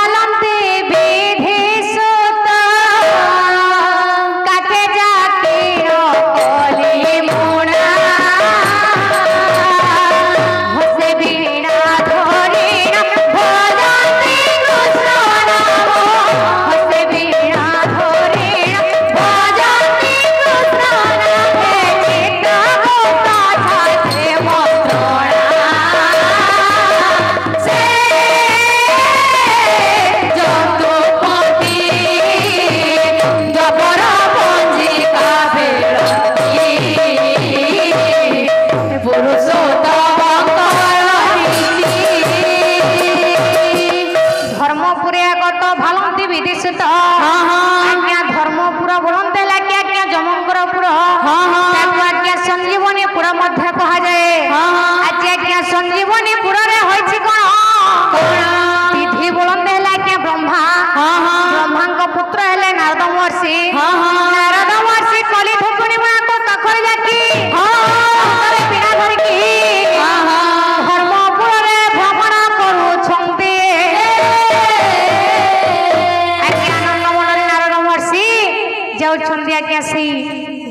ভালন্তে বিধি সুত কাকে যাকে কলি মুনা হসে বীণা ধরিণা ভজন্তি কৃষ্ণ নাম হসে বীণা ধরিণা ভজন্তি কৃষ্ণ নামে চিত্ত গোপা ছাত্রে মন্ত্রণা সে যদুপতি জবর পঞ্জিকা বেরতি ধর্মপুরে আগত ভালন্তি বিদিশিত আজ্ঞা ধর্মপুর বলন্তে লাগে আজ্ঞা যমঙ্গরপুর আজ্ঞা সঞ্জীবনীপুর মধ্যে কুহযায়ে আজ আজ্ঞা সঞ্জীবনীপুরে হয়েছি কোন বিধি বলন্তে হেলে আজ্ঞা ব্রহ্মা ব্রহ্মাঙ্ক পুত্র হেলে নারদ মহর্ষি নারদ মহর্ষি কলি ঠুকুনি মাকে কাখরে যাকি বীণা ধরিকি ধর্মপুরে ভ্রমণ করুছন্তি আজ্ঞା আনন্দମନରେ ନାରଦ ମହର୍ଷି ଯାଉଛନ୍ତି ଆଜ୍ଞା ସେଇ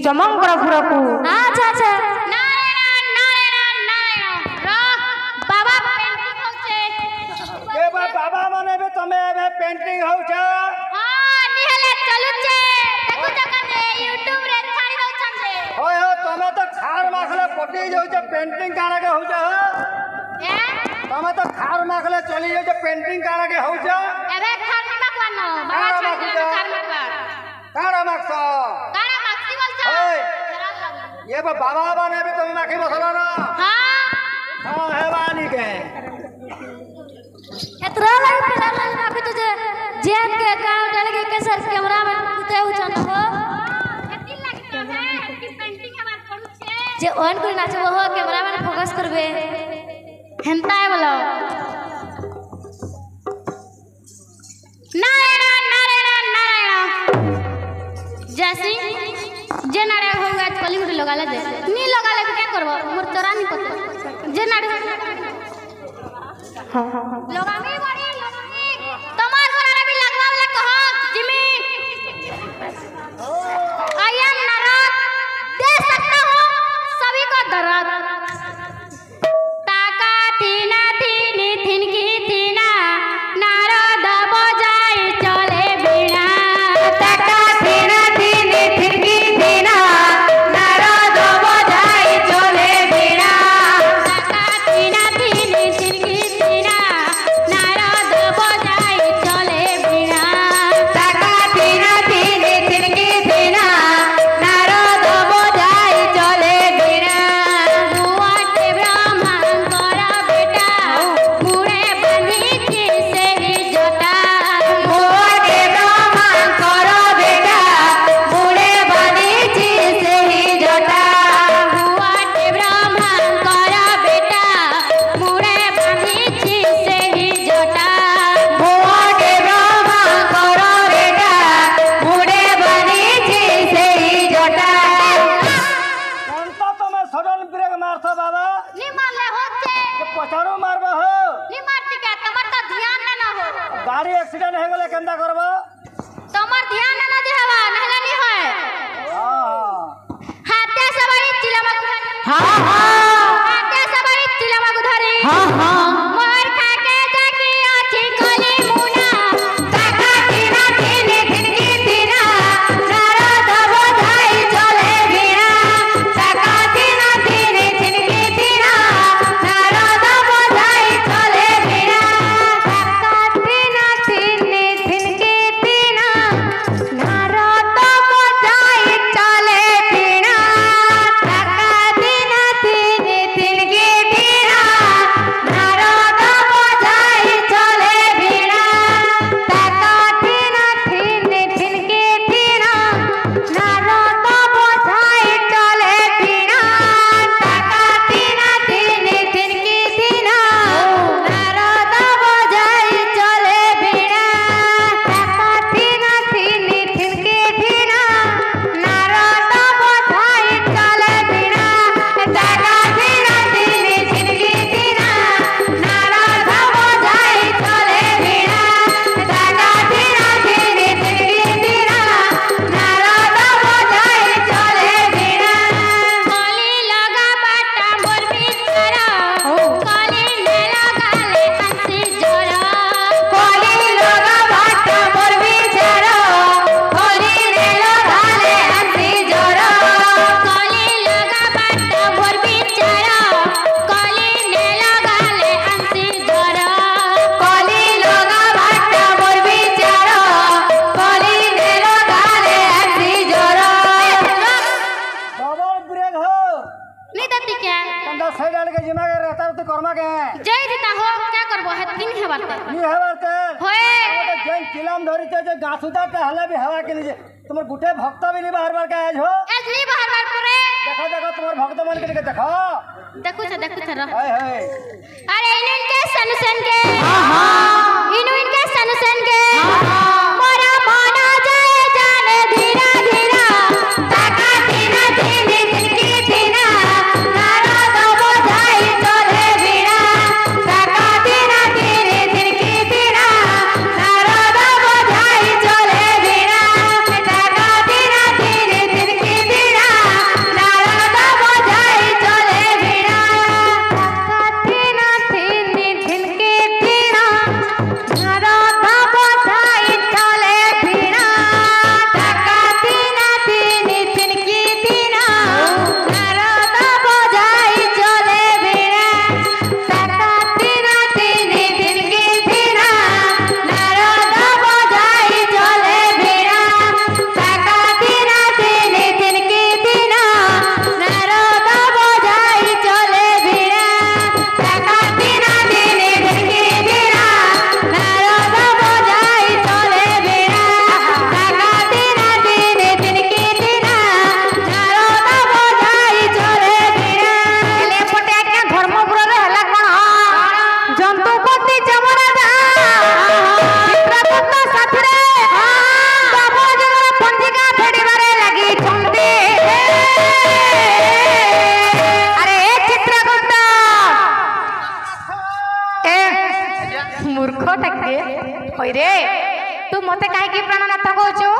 ଯମଙ୍କରପୁରକୁ। আচ্ছা আচ্ছা নারায়ণ নারায়ণ নারায়ণ বাবা পেন্টিং হচ্ছে ए बा बाबा माने बे तमे बे पेंटिंग होछ হ্যাঁ নিহলে চলুছে দেখুছ কানে ইউটিউব রে ছাড়ি দউছন্তে होय हो तमे तो खार माखले पटी जाउछ पेंटिंग काना के होछ এ तमे तो खार माखले चली जाउछ पेंटिंग काना के होछ এবে খারনি মাকবানো বাবা ছাড়ি খার মাকবা काना माखस কারা মাক্সি বলছ होय ये बा बाबा माने बे तमे माखी बसला ना হ্যাঁ हां हेवानी के एतरा लाइव पिला माफी तुझे जेन के काम डाल के कैसर कैमरा में उते उचन हो एती लागतो है कि पेंटिंग हमार पड़ू छे जे ऑन कर नाचे वो कैमरा में फोकस करबे हेंता है बोलो नारायण नारायण नारायण जैसी जे नारे होगा कली गुडी लगाले दे नी लगाले क्या करबो मोर तोरा नी पता जे नारे लगामी बड़ी लगामी तमार घरे भी लगवा वाला कहो जिमी आई एम नारद दे सकता हूँ सभी को दर्द ताका थीना थीनी थिनकी थीना नारद बजाई चले बिना ताका थीना थीनी थिनकी थीना नारद बजाई चले बिना ताका थीना थीनी थिनकी थीना नारद बजाई चले बिना ताका थीना थीनी थिनकी थीना नारद बजाई चले बिना गुवाटे ब्रह्मांकर बेटा मुड़े बंधी से ही जटा मोटे ब्रह्मांकर बेटा मुड़े बांधिछि ସେହି ଜଟା गुवाटे ब्रह्मांकर बेटा मुड़े बंधी से ही जटा मोटे ब्रह्मांकर बेटा मुड़े बांधिछि ସେହି ଜଟା कांता तमे सडन ब्रेक मारथ बाबा निमाले होते के पछाड़ो मारबो हो निमारती के तमर तो ध्यान ना हो गाड़ी एक्सीडेंट हे गेले केंदा करबो तमर ध्यान ना दे हवा नहला नहीं है हां हाथे सवारी चिलमा गुधारी हाँ हाँ हाथे सवारी चिलमा गुधारी हाँ हाँ मोर खाके जाकी अछि कली मुना ताका थीना थीनी थिनकी थीना नारद बजाई चले बिना ताका थीना थीनी थिनकी थीना नारद बजाई चले बिना ताका थीना थीनी थिनकी थीना नारद बजाई चले बिना ताका थीना थीनी नी हवार के होए तो जेन चिलाम धरी जे गासुदा के हले भी हवा के नीचे तुमर गुटे भक्त भी नी बाहर बार के आज हो एजली बाहर बार करे देखो देखो तुमर भक्त मन के देखो देखो छ हाय हाय अरे इनके सन के हां इनके सन के मोरा माना जाए जाने धीरा धीरा ताका धीरा धीरे दिलकी धीरा नारा दबो जाई चले बिना ताका धीरा धीरे दिलकी धीरा नारा दबो जाई चले बिना ताका धीरा धीरे दिलकी धीरा नारा दबो जाई चले बिना ताका धीरा धीरे दिलकी धीरा नारा दबो जाई चले बिना ताका धीरा धीरे दिलकी धीरा नारा दबो जाई चले बिना ताका धीरा धीरे दिलकी धीरा नारा दबो जाई चले बिना ताका धीरा धीरे दिलकी धीरा नारा दबो जाई चले बिना ताका धीरा धीरे दिलकी धीरा नारा दबो जाई चले बिना ताका धीरा धीरे दिलकी धीरा नारा दबो जाई चले बिना ହେଲେ ଏପଟେ ଆଜ୍ଞା ଧର୍ମପୁରରେ ହେଲା କଣ ଜନ୍ତୁପତି ଯମରାଜା ଚିତ୍ରଗୁପ୍ତ ସାଥିରେ ଦ୍ୱାପରଯୁଗର ପଞ୍ଜିକା ଫେରିବାରେ ଲାଗିଛନ୍ତି। ଆରେ ଏ ଚିତ୍ରଗୁପ୍ତ ଏ ମୂର୍ଖଟାକେ ହଇରେ ତୁ ମତେ କାହିଁକି ପ୍ରାଣନାଥ କହୁଛୁ?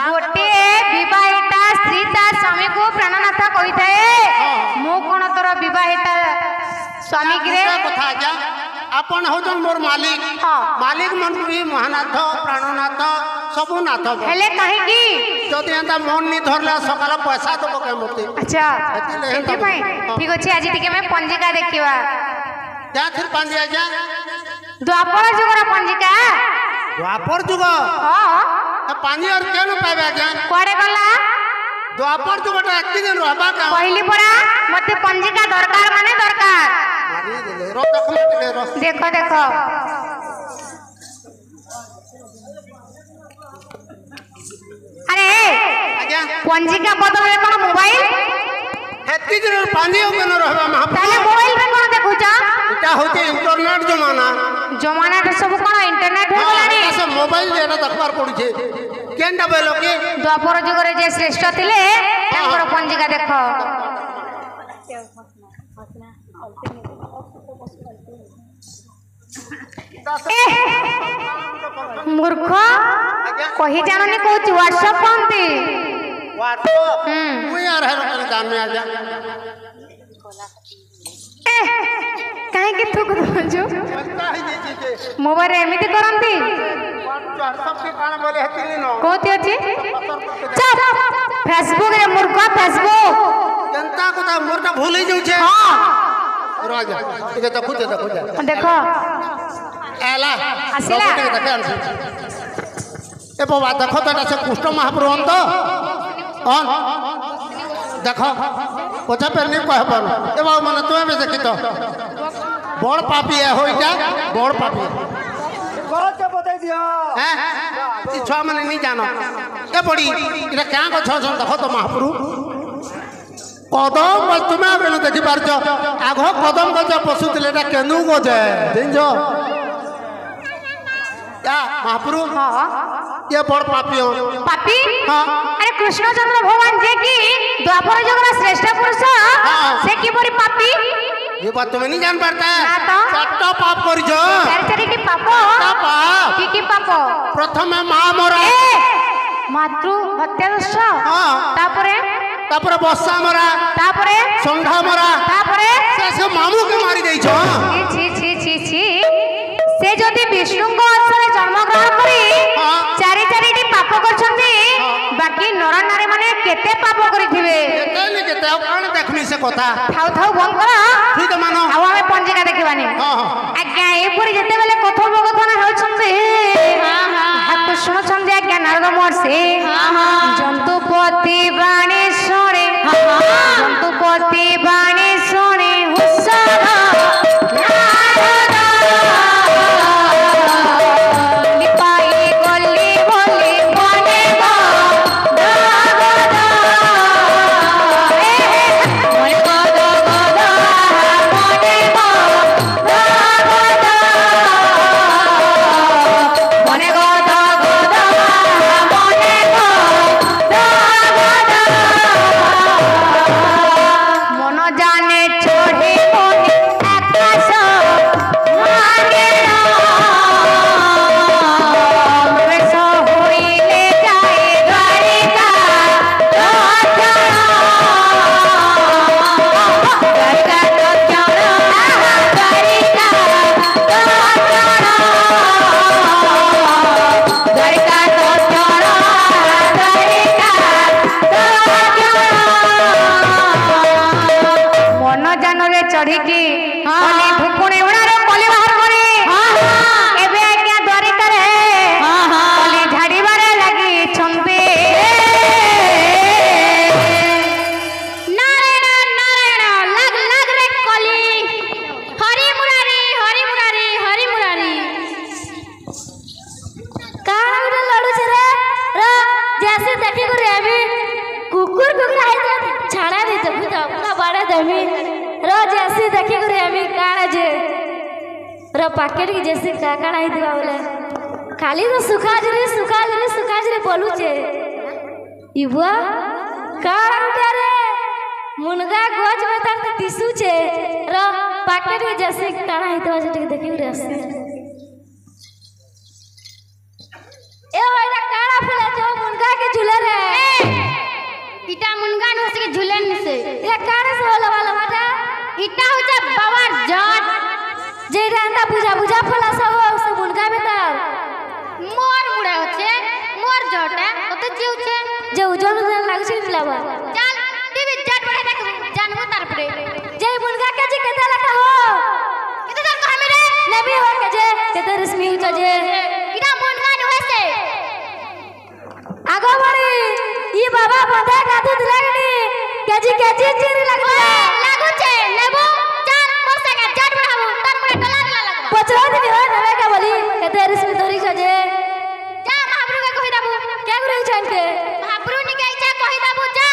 ଗୋଟିଏ ବିବାହିତା ସ୍ତ୍ରୀ ତା ସ୍ୱାମୀକୁ ପ୍ରାଣନାଥ କହିଥାଏ। ମୁଁ କଣ ତୋର ବିବାହିତା ସ୍ୱାମୀ କିରେ? କଥା ଆଜ୍ଞା ଆପଣ ହଉଛନ୍ ମୋର ମାଲିକ ହଁ। ମାଲିକ ମନ୍ତ୍ରୀ ମହାନାଥ ପ୍ରାଣନାଥ ସବୁ ନାଥ ହେଲେ କାହିଁକି? ଯଦି ଏନ୍ତା ମନ ନି ଧରଲେ ସକାଳ ପଇସା ଦବ କେ ମତେ ଆଚ୍ଛା ସେଥିପାଇଁ ସେଥିପାଇଁ ହଁ। ଠିକ ଅଛି ଆଜି ଟିକେ ଆମେ ପଞ୍ଜିକା ଦେଖିବା। ଯାଥିର ପାଞ୍ଜି ଆଜ୍ଞା ଦ୍ୱାପର ଯୁଗର ପଞ୍ଜିକା। ଦ୍ୱାପର ଯୁଗ ହଁ ପାଞ୍ଜି আর কেন পাইবে আজ্ঞা କୁଆଡେ ଗଲା? ଦ୍ୱାପର ଯୁଗଟା ଏତିକି ଦିନ ରହିବା କା କହିଲି ପରା ମତେ ପଞ୍ଜିକା ଦରକାର ମାନେ ଦରକାର। ମାରି ଦେଲେ ର ଦେଖ ଟିକେ ର ଦେଖ ଦେଖ ଆରେ ଆଜ୍ଞା ପଞ୍ଜିକା ବଦଳରେ କଣ ମୋବାଇଲ? ଏତିକି ଦିନ ପାଞ୍ଜି ଆଉ କେନ ରହିବା ମହାପ୍ରଭୁ ତାହେଲେ ମୋବାଇଲରେ କଣ ଦେଖୁଛ? এটা হচ্ছে ইন্টারনেট জমানা ଜମାନାରେ ସବୁ କଣ ଇଣ୍ଟରନେଟ ହେଇଗଲାଣି? সে মোবাইল এটা দেখবার পড়ছে কেনটা বলো কি ଦ୍ୱାପର ଯୁଗରେ ଯେ ଶ୍ରେଷ୍ଠ ଥିଲେ ତାଙ୍କର ପଞ୍ଜିକା ଦେଖ। ମୂର୍ଖ କହି ଜାଣୁନି କହୁଛି ହ୍ୱାଟ୍ସଆପ କହନ୍ତି। व्हाट्सएप मुई यार है रकम जानने आ जा କାହିଁକି ଥୁକୁ ଦଉଛୁ? पता ही नहीं चीजे ମୋବାଇଲରେ ଏମିତି କରନ୍ତି? व्हाट्सएप के कारण बोले हती नो କୋଉଠି ଅଛି? ଚପ ଫେସବୁକରେ ମୂର୍ଖ ଫେସବୁକ। जनता को तो मोरटा भूल ही जाऊ छे ହଁ राजा ये देखो ଦେଖ एला ଆସିଲା। लोग के देखे आनसे ए बाबा देखो तो से कुष्ठ महाप्रभु अंत ऑन देखो पछा पे नहीं कह पारो ए बाबा माने तुमे भी देखी तो बड़ पापी है होइटा बड़ पापी बहुत के बताई दियो हैं ई छुआ माने नहीं जानो ए बड़ी इरा क्या को छ देखो तो महाप्रभु कदम बस तुम्हें आगे न देखी पारछ आगो कदम को जो पशु थिले एटा केनु को जे दिनजो क्या महाप्रभु ହଁ ये बड़ पापी हो ପାପି? हाँ। ଆରେ କୃଷ୍ଣଚନ୍ଦ୍ର ଭଗବାନ ଯେ କି ଦ୍ୱାପର ଯୁଗର ଶ୍ରେଷ୍ଠ ପୁରୁଷ हाँ। ସେ କିପରି ପାପି? ये बात तुम्हें नहीं जान पाता ना तो। चारटा पाप करिछ ଚାରି ଚାରିଟି ପାପ। चारटा पाप କି ପାପ? प्रथमे मां मरा ଏ ମାତୃ ହତ୍ୟା ଦୋଷ। हाँ। ତାପରେ तापर बस्सा मरा ତାପରେ संघा मरा ତାପରେ से मामू के मारी देइछ छी छी छी छी ସେ ଯଦି ବିଷ୍ଣୁଙ୍କ ଅଂଶରେ ଜନ୍ମଗ୍ରହଣ କରି ହଁ। ଚାରି ଚାରିଟି ପାପ କରିଛନ୍ତି ବାକି ନର ନାରୀ ମାନେ କେତେ ପାପ କରିଥିବେ? केते केते ଆଉ कान देखनी से କଥା ଥାଉ ଥାଉ ବନ୍ଦ କର। ठीक है मानो ଆଉ ଆମେ ପଞ୍ଜିକା ଦେଖିବାନି। हाँ हाँ ଆଜ୍ଞା ଏପରି ଯେତେବେଳେ କଥୋପକଥନ ହେଉଛନ୍ତି ତାକୁ ଶୁଣୁଛନ୍ତି ଆଜ୍ଞା ନାରଦ ମହର୍ଷି ଜନ୍ତୁପତି ବାଣୀ ଶୁଣେ ଜନ୍ତୁପତି ବାଣୀ ଶୁଣେ ହୁସନ ନାରଦ पूरा पैकेट की जैसे काकड़ा ही दिवा बोले खाली तो सुखा जरे बोलू छे इबुआ काड़ा उठा रे मुनगा गोज में तक टिसू छे रो पैकेट के जैसे काड़ा ही दिवा से देखि रे ए ओइला काड़ा फुला जो मुनगा के झूले रे इटा मुनगा न से झूले न से ये काड़ा से होला वाला माटा इटा हो जा बाबा जट जे रांदा बुझा फला सा हो से मुनगा में तार मोर मुड़ा होचे मोर जट तो जीव छे जे उजन लाग छै लावा चल टीवी जट बड़े देख जानबो तार परे जे मुनगा के जे केता लका हो कितो जन कह मेरे नबी हो के जे केता रश्मि हो जे इटा मुनगा न होसे आगो बड़ी ई बाबा बंधा गादू दिलागनी केजी चिरी लागला लागु छे लेबो चल मोसा के जट बढ़ाबो तन मुड़े टला लागबो पचरा दिनी हो नवे का बोली केता रश्मि धरी छ जे जा महाप्रभु के कहि दाबू क्या करे छन के महाप्रभु नि के इच्छा कहि दाबू जा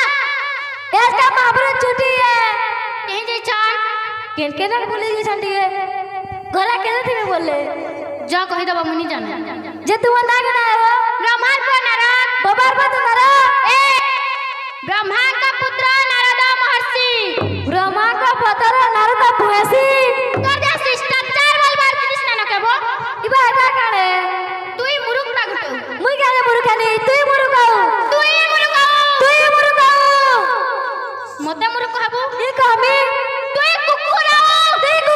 इसका महाप्रभु छुट्टी है कहीं जे छन केन ना बोले जे छन दिए घरा केने थी बोले जा कहि दाबा मुनि जाने जे तू ना गना हो ब्रह्मांड को नरक बबार बत नरक ए ब्रह्मा का पुत्र नारद महर्षि ब्रह्मा का पुत्र नारद भूसी तोर जा शिष्टाचार बोलबार कृष्ण न केबो इबा हटा काणे तुई मुरुख ना गुटो मुई काने मुरुखानी तुई मुरुकाऊ मते मुरुख कहबो ई कहमी तुई कुकुरा देख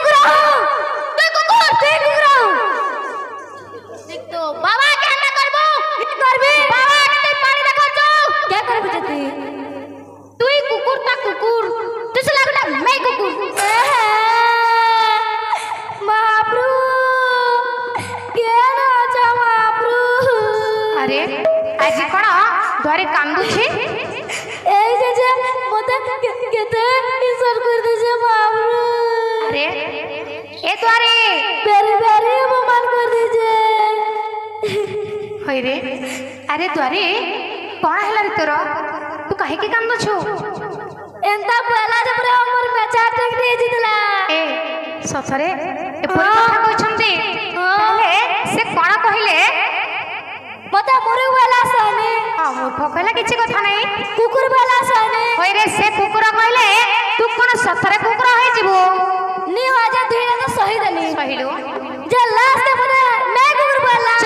तो बाबा के ना करबो करबी बाबा के तुई पानी देखो जो क्या करबी जती तुई कुकुर ता कुकुर तुस लागला मैं कुकुर महाप्रभु के ना जा महाप्रभु अरे आज कोन द्वारे कांदू छी এই যে মতে কেতে ঈশ্বর করে দিছে বাবু अरे ए द्वारे বেরি বেরি অপমান করে দিছে होय रे अरे द्वारे कोन हला रे तोर तू काहे के कांदो छु एंता पहला जब रे हमर बेचा टेक दे जितला ए ससरे ए परी कथा कहछन्ते ताले से कोन कहिले मते मुरु वाला सने हां मूर्ख कहला किछि कथा नै कुकुर वाला सने होय रे से कुकुर कहले तू कोन ससरे कुकुर होय जिवो नी हो जा धीरे तो सही दनी सहिलो जे लास्ट मने मैं कुकुर वाला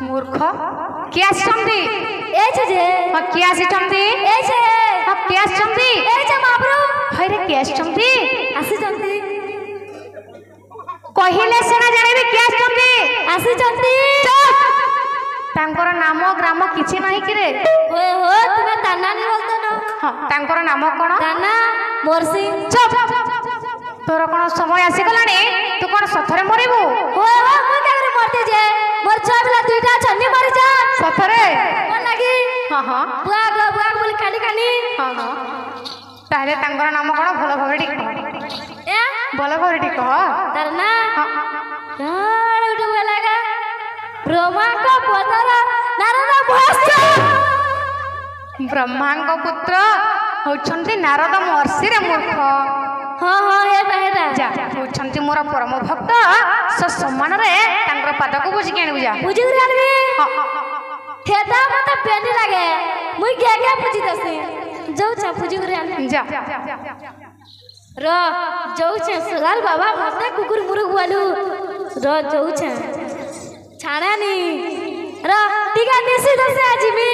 मूर्ख क्या समझी ए जे हां क्या समझी ए जे हां क्या समझी ए जे महाप्रभु होय रे क्या समझी आसी जंती कहिले सेना जानिबे क्या समझी आसी जंती तांकर नाम ग्राम किछि नाही कि रे ओए हो तुम्हें ताना नहीं बोलते ना हां तांकर नाम कोन ताना मोरसी चुप तोर कोन समय आसी गलानी तू कोन सथरे मरिबू ओए हो मु के करे मरते जे मोर छबला दुईटा छन्नी मर जा सथरे कोन लागी हां बुआ बोली काली काली हां ताले तांकर नाम कोन भलो भाबे ठीक कह ए भलो भाबे ठीक कह तरना काड़ उठ बोलागा ब्रह्मा को पुत्र नारद भस्म ब्रह्मांग पुत्र होछन्ति नारद महर्षि रे मूर्ख हां हेटा जा होछन्ति मोर परम भक्त स सम्मान रे तांकर पाद को बुझी केनु जा बुझी रानबी हेटा मते पेनी लागे मुई क्या पूजी दसे जाऊ छ पूजी रान जा र जाऊ छ सलाल बाबा मते कुकुर मुरुग वालू र जाऊ छ छाणानी र टिका निसी दसे आजिमी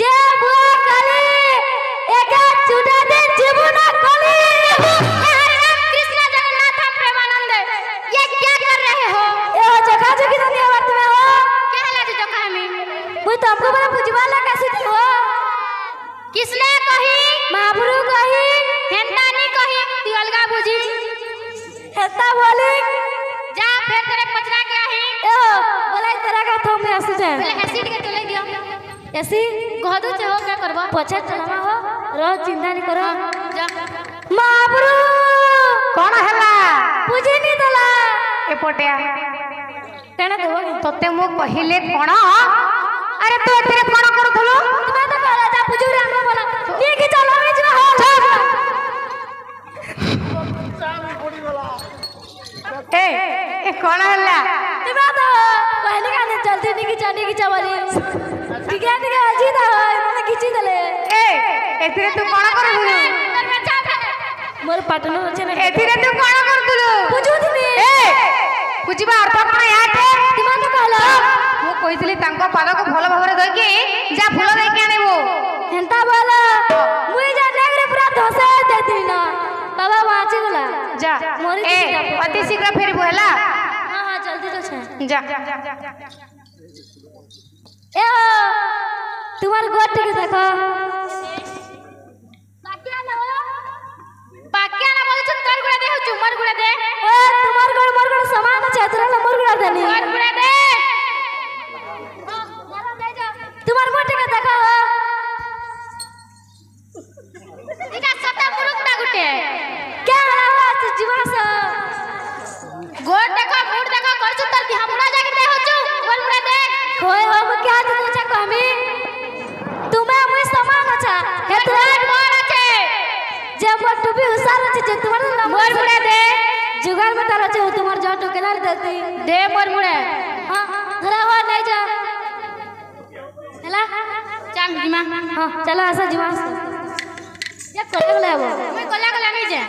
जे बुआ काली एका चुटा दे जीवन काली कृष्ण जगन्नाथ प्रेमानंद ये क्या कर रहे हो ए जगह जगह दुनिया वर्त में हो क्या है जो जगह में वो तुमको बड़ा पुजवाला कैसे थी हो किसने कही महाप्रभु कही हेंता नहीं कही तू अलगा बुझी हेता बोली जा फिर तेरे पचरा के आही ए बोला तेरा का थो में आसी जाए पहले एसिड के चले दियो ऐसी गहदू से हो क्या करबा पछा चलावा हो रो चिंता नहीं करो जा महाप्रभु कौन हला पूजी नहीं दला ए पटिया तेना देबो तते मो कहिले कोन अरे तू एतरे कोन करूथलो तुम्हें तो कहला जा पूजी रे हम बोला ये की चलो में जो हो ए कौन हल्ला तिमा तो पहले का ने जल्दी निकी चावली ठीक है अजी दा मैंने खींची दले ए एथिरे तू कौन करथुलु मोर पाटन अछि ना एथिरे तू कौन करथुलु बुझुथिनी ए बुझिबा अर्थ कौन याते तिमा तो कहला मु कहितली तांको पाद को भलो भाबरे धोके जा फूल देके आनेबो हेंता बोला मुई जा नेगरे पूरा धसे देती ना बाबा वाची गला जा ए अति शीघ्र फेरबो हला हां जल्दी तो छे जा ए तुम्हार गोट के देखो पाकिया ना बोल छु तोर गुड़ा दे हो चुमर गुड़ा दे ए तुम्हार गोड़ मोर गोड़ समान छे तोरा मोर गोड़ देनी तोर गुड़ा दे तुम्हार गोट के देखो इटा सता मुरुक ना गुटे क्या हला हुआ जीवा से गोट देखो मुड़ देखो कर छु तोर हमरा जाके दे हो छु गोल गुड़ा दे होय हम क्या दे छ कमी तुम्हें मुई समान छ हे तोरा मोर छे जे मोर टुबी हुसार छ जे तुम्हार मोर गुड़ा दे जुगाड़ में तारा छ तुम्हार जो टोकेला देती दे मोर गुड़ा हां धरा हुआ नहीं जा चला चल जीमा हां चला ऐसा जीवा से ये कोला गले वो मैं कोला कोला नहीं जे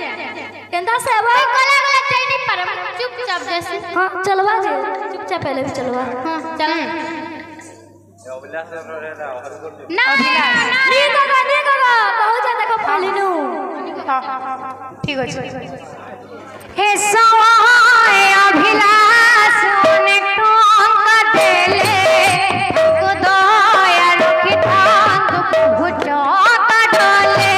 केंदा से वो कोला कोला चाहिए नहीं पर चुपचाप जैसे हां चलवा जे चुपचाप पहले भी चलवा हां चल ना नी कगा कहू जा देखो फालिनु ठीक है हे सवाय अभिलाष अनेक टंका देले को दया रखी थांत भुजो काटले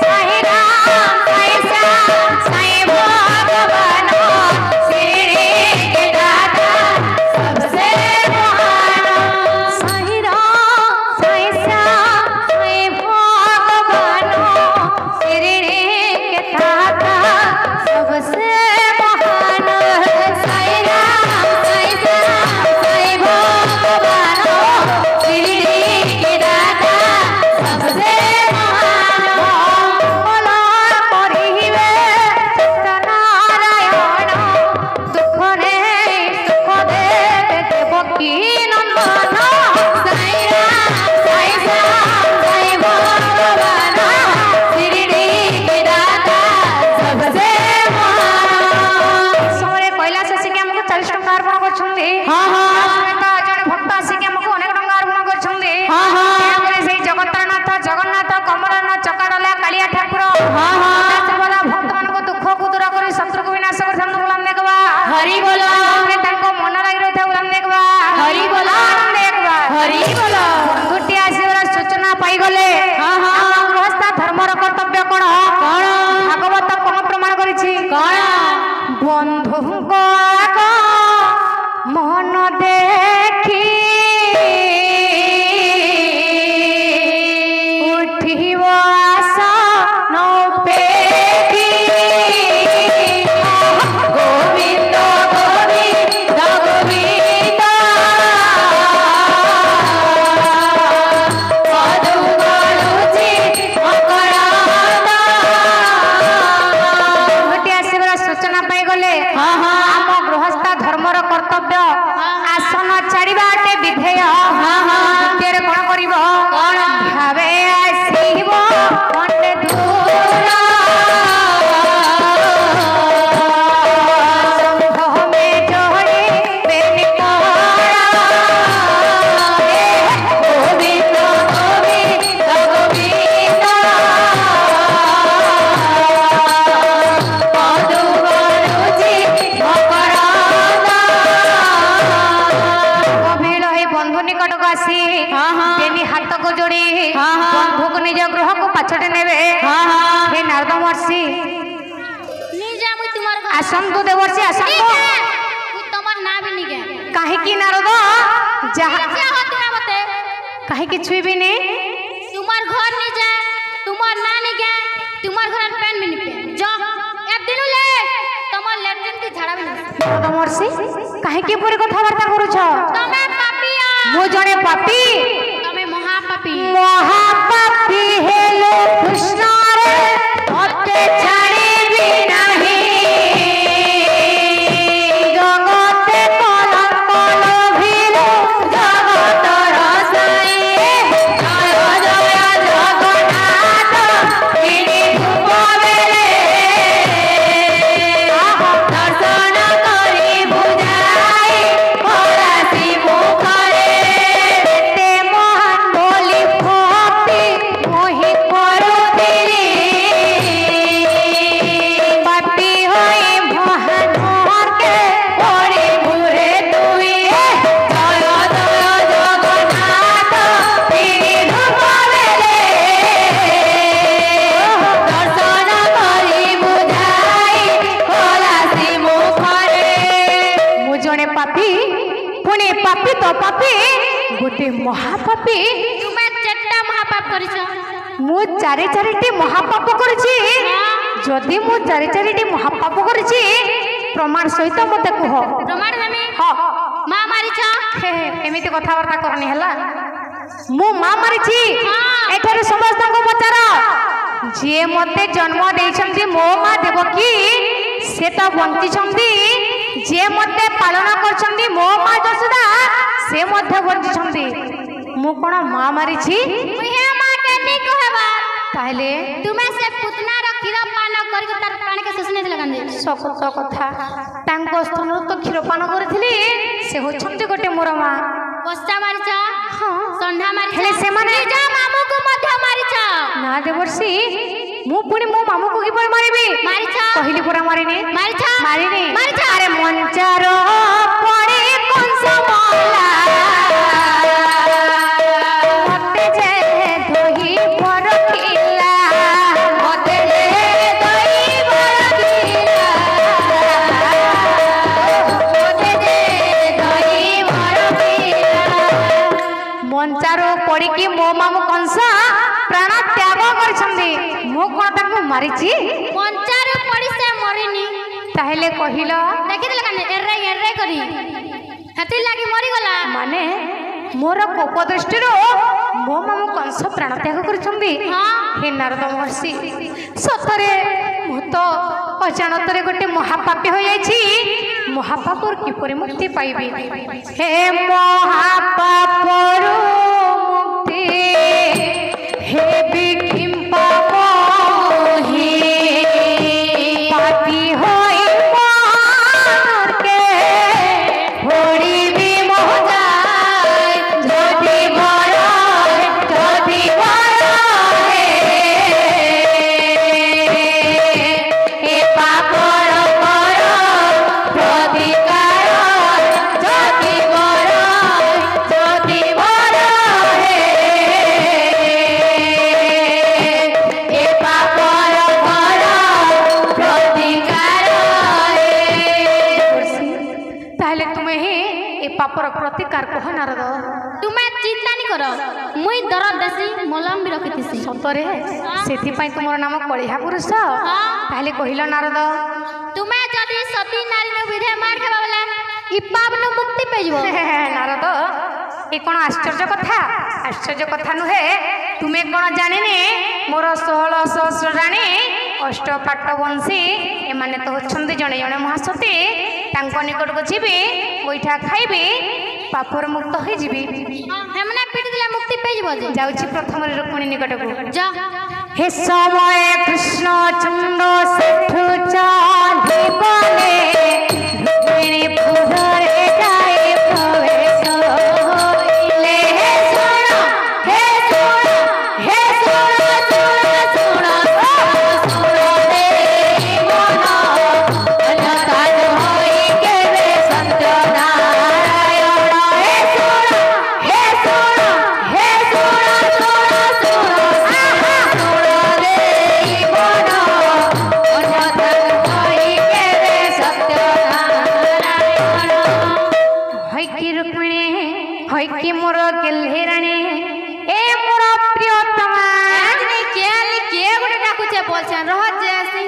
साई राम साई श्याम साई भगवान श्री के दाता सबसे महान साई राम साई श्याम साई भगवान श्री के दाता सबसे महान साई राम साई श्याम साई भगवान श्री के दाता सबसे महान बोला परिवे सत्यनारायण दुख रे सुख देवे देवकी नंदन साई राम साई श्याम साई भगवान श्री के दाता सबसे ସମୟରେ କୈଳାସ ଆସିକି ଆମକୁ 40 ଟଙ୍କା ଅର୍ପଣ କରୁଛନ୍ତି ତ ଜଣେ ଭକ୍ତ ଆସିକି ଆମକୁ ଅନେକ ଟଙ୍କା ଅର୍ପଣ କରୁଛନ୍ତି ତାପରେ ସେଇ ଜଗତରନାଥ ଜଗନ୍ନାଥ କମଳନାଥ ଚକାଡଲା କାଳିଆ ଠାକୁର ସର୍ବଦା ଭକ୍ତମାନଙ୍କ ଦୁଃଖକୁ ଦୂର କରି ଶତ୍ରୁକୁ ବିନାଶ କରିଥାନ୍ତୁ ବୋଲ ଆମେ କହିବା ହରି ବୋଲ ତାଙ୍କ ମନ ଲାଗି ରହିଥାଉ ବୋଲ ଆମେ କହିବା ହରି ବୋଲ ହରି ବୋଲ ବନ୍ଧୁଟି ଆସିବାର ସୂଚନା ପାଇଗଲେ ଆମ ଗୃହସ୍ଥ ଧର୍ମର କର୍ତ୍ତବ୍ୟ କଣ ଭାଗବତ କଣ ପ୍ରମାଣ କରିଛି କଣ বন্ধুঙ্গ মন দেখি উঠিব আস নৌপেখি গোবিন্দ গোবিন্দ গোবিন্দ পদু গলুচি মকরাদ ঘটি আসিবার সূচনা পাইগলে ଆମ ଗୃହସ୍ଥ ଧର୍ମର କର୍ତ୍ତବ୍ୟ ଆସନ ଛାଡ଼ିବା ଅଟେ ବିଧେୟ ଦ୍ୱିତୀୟରେ କଣ କରିବ ଭାବେ ଆସିବ ମନେ ଦୂର ସମ୍ଭମେ ଯୋଡ଼ି ଗୋବିନ୍ଦ ଗୋବିନ୍ଦ ଗୋବିନ୍ଦ ପଦୁ ଗଲୁଚି ମକରାଦ ଗଭୀର ହେଇ ବନ୍ଧୁ ନିକଟକୁ ଆସି ତିନି ହାତକୁ ଯୋଡ଼ି ବନ୍ଧୁକୁ ନିଜ ଗୃହକୁ ପାଛୋଟି ନେବେ ହେ ନାରଦ ମହର୍ଷି নিজে মুই তোমার ଆସନ୍ତୁ ଦେବର୍ଷି ଆସନ୍ତୁ তোমার না भी নিগে କାହିଁକି ନାରଦ ଯାହା क्या हो तुम मते କାହିଁକି ଛୁଇଁବିନି তোমার ঘর নিজে তোমার না নিগে তোমার ঘর পেন भी নিপে जो এক দিন ले তোমার ল্যাট্রিন কি ঝাড়া भी ନାରଦ ମହର୍ଷି କାହିଁକି ଏପରି କଥାବାର୍ତ୍ତା କରୁଛ তুমি পাপিয়া ମୁଁ ଜଣେ ପାପୀ তুমি মহাপাপী ମହାପାପୀ ହେଲେ କୃଷ୍ଣରେ ମତେ ଛାଡ଼ିବି ନାହିଁ पुणे पापी तो पापी गोटे महापापी तुमे चट्टा महापाप करिछ मु चारि चारिटी महापाप करछि जदि मु चारि चारिटी महापाप करछि प्रमाण सहित मते कह प्रमाण हमें हां मां मारिछ एमिति कथावार्ता करनी हला मु मां मारिछि एठारे समस्त को पचार जे मते जन्म देइछंती मो मां देवकी से तो बंची छंती जे मते पालन करछंती मो मां जसुदा से मध्य बंची छंती मु कोन मां मारिछि हे मां केनी कहबा ताहले तुमे से पुतना र क्षीर पान करके तार प्राण के सुसने लगन सत कथा तांको स्तन तो क्षीर पान करथिली से होछंती गोटे मोर मां बस्ता मारिछ हां संढा मारिछ हेले से माने जा मामू को मध्य मारिछ ना देवर्षि मु पुणी मो मामू को किपर मारिबी मारिछ कहली पुरा मारिनी मारिछ मारिनी मारिछ अरे मंचारो पड़े कंस माला मते जे दोही परखिला मते जे दोही परखिला मते जे दोही परखिला मंचारो पड़ी कि मो मामू कंस प्राण त्याग करछंदी मो कोन ताको मारिछि पंचार पड़ी से मरिनी ताहले कहिलो देखि देला कने एर्रे करी हती लागी मरी गला माने मोर कोप दृष्टिरो मो मामू कंस प्राण त्याग करछंदी हे नारद महर्षि सतरे मु तो अजानतरे गोटे महापापी हो जाइछि महापापर किपरि मुक्ति पाइबी हे महापापरो मुक्ति हे बिकिम पापहि पापी होई मार के होड़ीबी मोहजाय जदि बड़ाए हे पापर पर प्रतिकार जदि बड़ाए हे पापर पर प्रतिकार ताहले तुमे हे ए पापर प्रतिकार कह नारद तुमे चिंता नहीं करो मुई दरद देसी मलम भी रखिथिसी सतरे सेथि पई तुमर नाम कलिहा पुरुष ताहले कहिलो नारद तुमे जदी सती नारी न विधे मार खेबा वाला ई पाप न मुक्ति पेजबो नारद ए कोन आश्चर्य कथा नुहे तुमे कोन जानिनी मोर 16 सहस्र रानी अष्टपाट वंशी एमाने तो होछंदी जणे जणे महासती तांको निकट को जीबी बैठा खाइबी पापर मुक्त हो जीबी हमने पीट दिला मुक्ति पेजबो जे जाउची प्रथम रुक्मिणी निकट को जा हे समय कृष्ण चंद्र सेठु चाली बने रुक्मिणी पुरे जाए प्रवेश होइले हे सुनो रे मन अनकाल होई के रे संत नारायण हे सुनो रे मन अनकाल होई के रे सत्य नारायण होई की रुक्मिणी होई की मोर गेल्हेराणी ए मोर प्रियतमा आजनी के गुटे डाकुचे बोलछन रह जेसी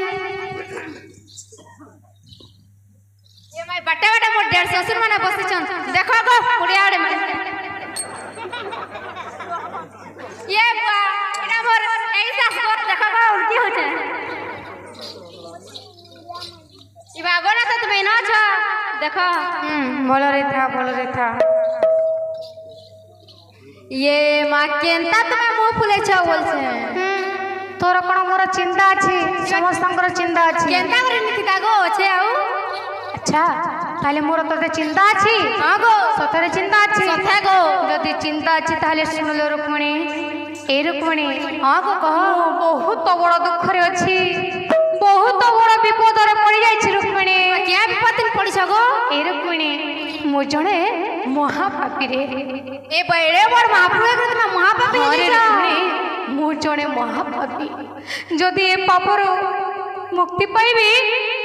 ये माय बटे बटे मोर डेढ़ ससुर माने बसिछन देखो गो पुड़िया आड़े माने ये बुआ एना मोर ऐसा गोर देखो गो उल्टी होछे इबा गोना तो तुमे न छ देखो भल रे था ये मां केंता तुमे मुंह फुले छ बोलछे तोर कोन मोर चिंता अछि समस्तंकर चिंता अछि केंता करे नीति कागो छे आउ अच्छा ताले मोर तोते चिंता अछि हां गो सतरे चिंता अछि सथे गो यदि चिंता अछि ताले सुनलो रुक्मिणी ए रुक्मिणी हां गो कह बहुत बड़ दुख रे अछि बहुत बड़ विपद रे पड़ी जाय छी रुक्मिणी क्या विपद में पड़ी छ गो ए रुक्मिणी मो जणे महापापी रे ए बड़े बड़ महाप्रभु के तुम महापापी अरे जी रुक्मिणी मो जणे महापापी जदि ए पापर मुक्ति पाइबी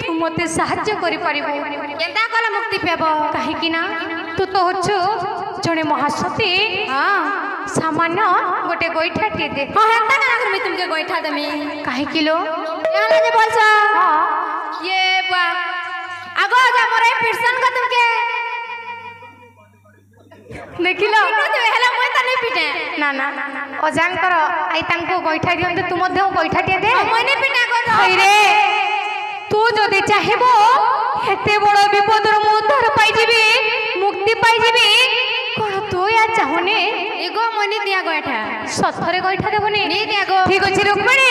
तू मते साहाय्य करि परिबो केंता कला मुक्ति पेबो काहे कि ना तू तो होछु जने महासती हां सामान्य गोटे गोइठा टे दे हां हेता करा कर मैं तुमके गोइठा देमी काहे किलो याला जे बोलछा हां ये बा आगो जा मोरे पिरसन का तुमके देखिलो तो हेला मोय त नहीं पिटे ना ना अजान कर आई तांको गोइठा दियंते तू मध्ये गोइठा टे दे मोय नहीं पिटा कर हई रे तू जदि चाहेबो हेते बड़ विपदर मु उद्धार पाई जीबी मुक्ति पाई जीबी कोन तू या चाहने एगो मनी दिया गोइठा सथरे गोइठा देबनी नी दिया गो ठीक अछि रुक्मिणी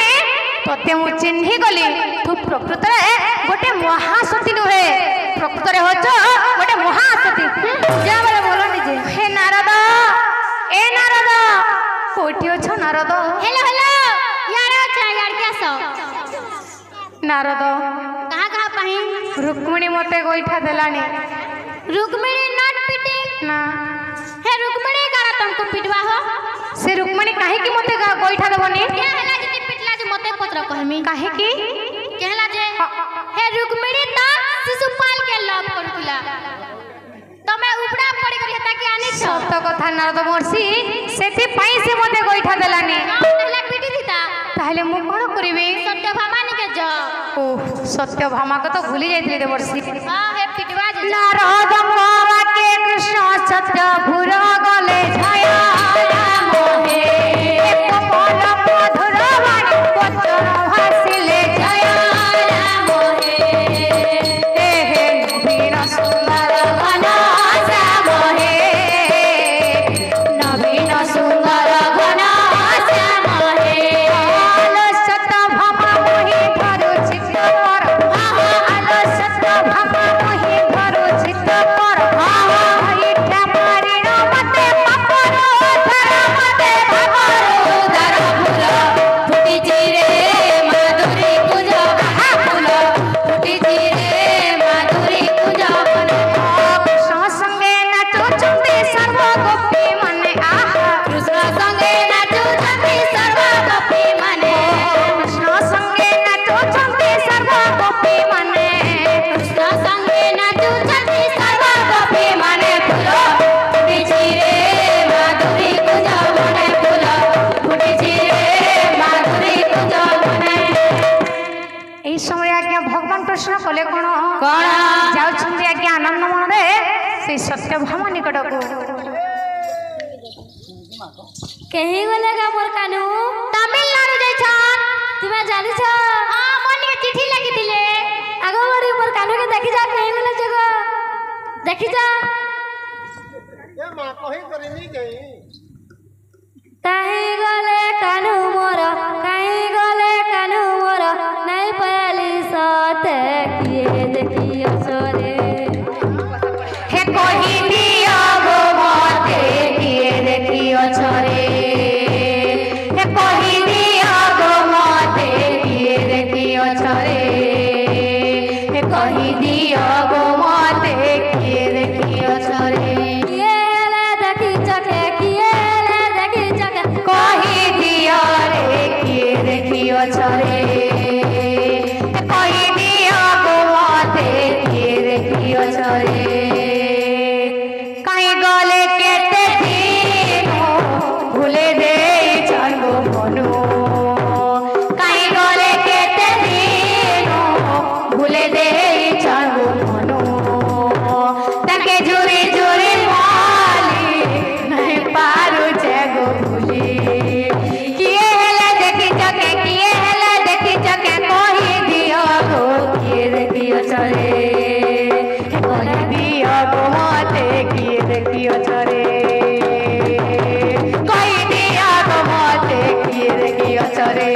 तते मु चिन्हि गली तू प्रकृत रे गोटे महासती नुहे प्रकृत रे होछ गोटे महासती जा बले बोलो निजे हे नारद ए नारद कोठी अछ नारद हेलो हेलो यार अच्छा यार क्या सो नारद कहां कहां पाही रुक्मिणी मते गोइठा देलानी रुक्मिणी नॉट पिटिंग ना हे रुक्मिणी करा तुमको पिटवा हो से रुक्मिणी काहे की मते गोइठा देबनी क्या हला जे पिटला जे मते पत्र कहमी काहे की कहला जे हे रुक्मिणी त शिशुपाल के लव करथुला तमे उपड़ा पड़ी करी हेता के आनी छ सत्य कथा नारद महर्षि सेति पई से मते गोइठा देलानी कहला पिटी दिता ताहले मु कोन करबी सत्य भामानी के ज ओ सत्य भामा को तो भूली जाइतली देवर्षि हां हे पिटवा जे नारद मोवा के कृष्ण सत्य भूर गले छाया मोहे एक पल मधुर वाणी वचन भासिले छाया मोहे हे हे नवीन सुंदर घन श्याम हे नवीन सुंदर घन श्याम हे सत्य भामा मोहि धरु चित्त पर आलो सत्य भामा मोहि धरु चित्त पर इठा मारिण मते पापर धर मते भागर उदर फूल फुटिछि रे माधुरी कुंज फूल फुटिछि रे माधुरी कुंज कृष्ण संगे नाचुछन्ति सर्व गोपी मने आहा कृष्ण संगे नाचुछन्ति सर्व गोपी मने कृष्ण संगे नाचुछन्ति सर्व गोपी मने कृष्ण संगे नाचुछन्ति सर्व गोपी मने फूल फुटिछि रे माधुरी कुंज मने फूल फुटिछि रे माधुरी कुंज मने এই সময় আজ্ঞা ভগবান কৃষ্ণ কলে কোন কোন যাউছন্তি আজ্ঞা আনন্দ মনরে সেই সত্যভামা নিকটকু कहीं गलेगा मोर कानू তামিলনাড়ু যাইছন तुमे जानि छ हां मनी चिट्ठी লাগি দিলে आगो बड़ी मोर कानू के देखि जा कहीं गले जगह देखि जा ए मां कहि करनी गई कहीं गले कानू मोर कहीं गले कानू मोर नहीं पाली सते किए देखियो सोरे हे कहि दियो गो मते किए देखियो छरे हे कहि दियो गो मते किए देखियो छरे हे कहि दियो गो मते किए देखियो छरे किए ले देखि चके किए ले देखि चके कहि दियो रे किए देखियो छरे हे कहि दियो गो मते किए देखियो छरे काई गले केते दिनो भूले दे चंगो मनो काई गले केते दिनो भूले दे चंगो मनो ताके जुरी जुरी माली नहीं पारू जगो भूली किए हेले देखि चके किए हेले देखि चके कहि दियो गो किए देखियो चले कहि दियो गो मते किए देखियो चले कहि दियो गो मते किए देखियो चले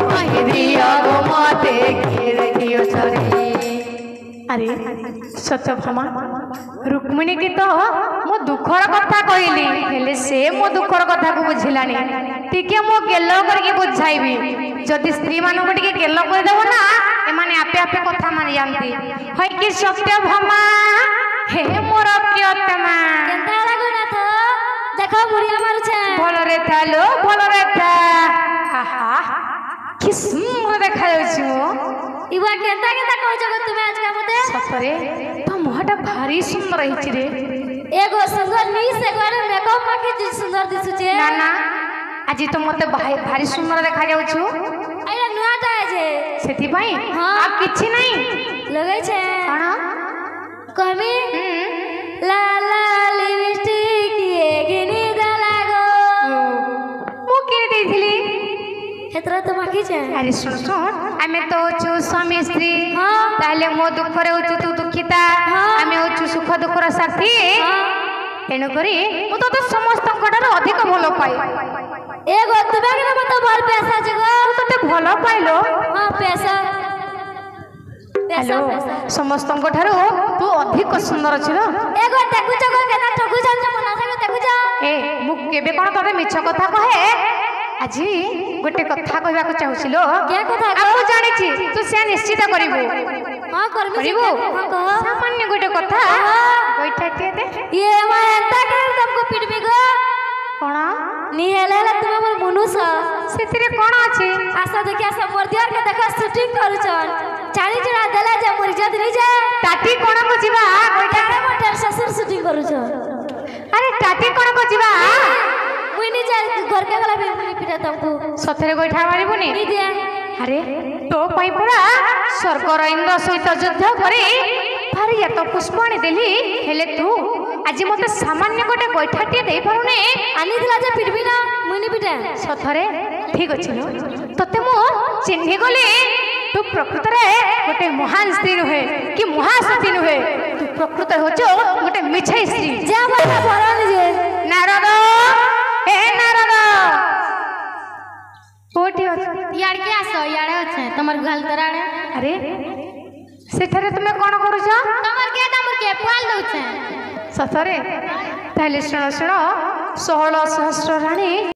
कहि दियो गो मते किए देखियो चले अरे सत्यभामा रुक्मिणी की तो मो दुखर कथा कहली हेले से मो दुखर कथा को बुझिलानी टिके मो गेल करके बुझाइबी जदि स्त्री मानको टिके गेल कर देबो ना ए माने आपे आपे कथा मान जानती है कि सत्यभामा हे मोर प्रियतमा केंता लागो ना तो देखो बुढ़िया मारू छे भल रे थालो भल रे था आहा कि सुंदर देखा जाउछु मो इवा केंता केंता कहू जगो तुमे आज का मते सतरे तो मुहटा भारी सुंदर रही रे एगो सुंदर नी से गोरे मेकअप माके जी सुंदर दिसुचे ना ना आज तो मते भारी सुंदर देखा जाउछु आइला नुआटा जे सेति भाई हाँ। आ किछि नहीं लगै छे कोन कहबी ला ला लिपस्टिक ये गिनी दलागो मु किने देथिली हेतरा तो बाकी छे अरे सुन सुन आमे तो छु स्वामी स्त्री हाँ। ताले मो दुख रे होछु तू दुखिता हाँ। आमे होछु सुख दुख र साथी हाँ। तेनु करी मु तो समस्त ठार अधिक भलो पाई एगो तुबे के मत भल पैसा जगो तते भलो पाइलो हां पैसा हेलो समस्त ठार तू अधिक सुंदर छ एगो देखु जगो केना ठगु जान मना सके देखु जा ए मु केबे कोन तते मिछ कथा कहे আজি गोटे कथा कहबा को चाहूছিलो के कथा आपको जानि छी तू से निश्चित करिवो हां करबी करिवो हां कह सामान्य गोटे कथा गोइठा के दे ये मानता कर तुमको पिटबी गो कोन नी हेले हेले तुम मोर मनुष सेतिरे कोन अछि आशा देखिया सब मोर दियार के देखा शूटिंग करूछन चाली जरा देला जे मोर इज्जत नहीं जाए टाटी कोन को जीवा गोइठा गोटा मोटर ससुर शूटिंग करूछन अरे टाटी कोन को जीवा मुई नहीं जाए घर के गला भी पिटा तुमको सथरे गोइठा मारिबुनी नहीं दिया अरे तो पई पड़ा स्वर्गर इंद्र सहित युद्ध करी भारी तो पुष्पणी देली हेले तू आज मते सामान्य गोटे गोइठाटी देई पारुने आनी दिला जे पिटबी ना मुई नहीं पिटा सथरे ठीक अछि नो तते मो चिन्हि गली तू प्रकृत रे गोटे महान स्त्री नुहे कि महासती नुहे तू प्रकृत होचो गोटे मिछै स्त्री जा बाबा भरन जे नारद ए नारद कोठी यार के आसो याडे আছে তোমার গাল তরাড়ে अरे सेठरे तुमे कोन करूछ তোমার के पाल दउছে सतरे ताले सुनो सुनो 16 सहस्र रानी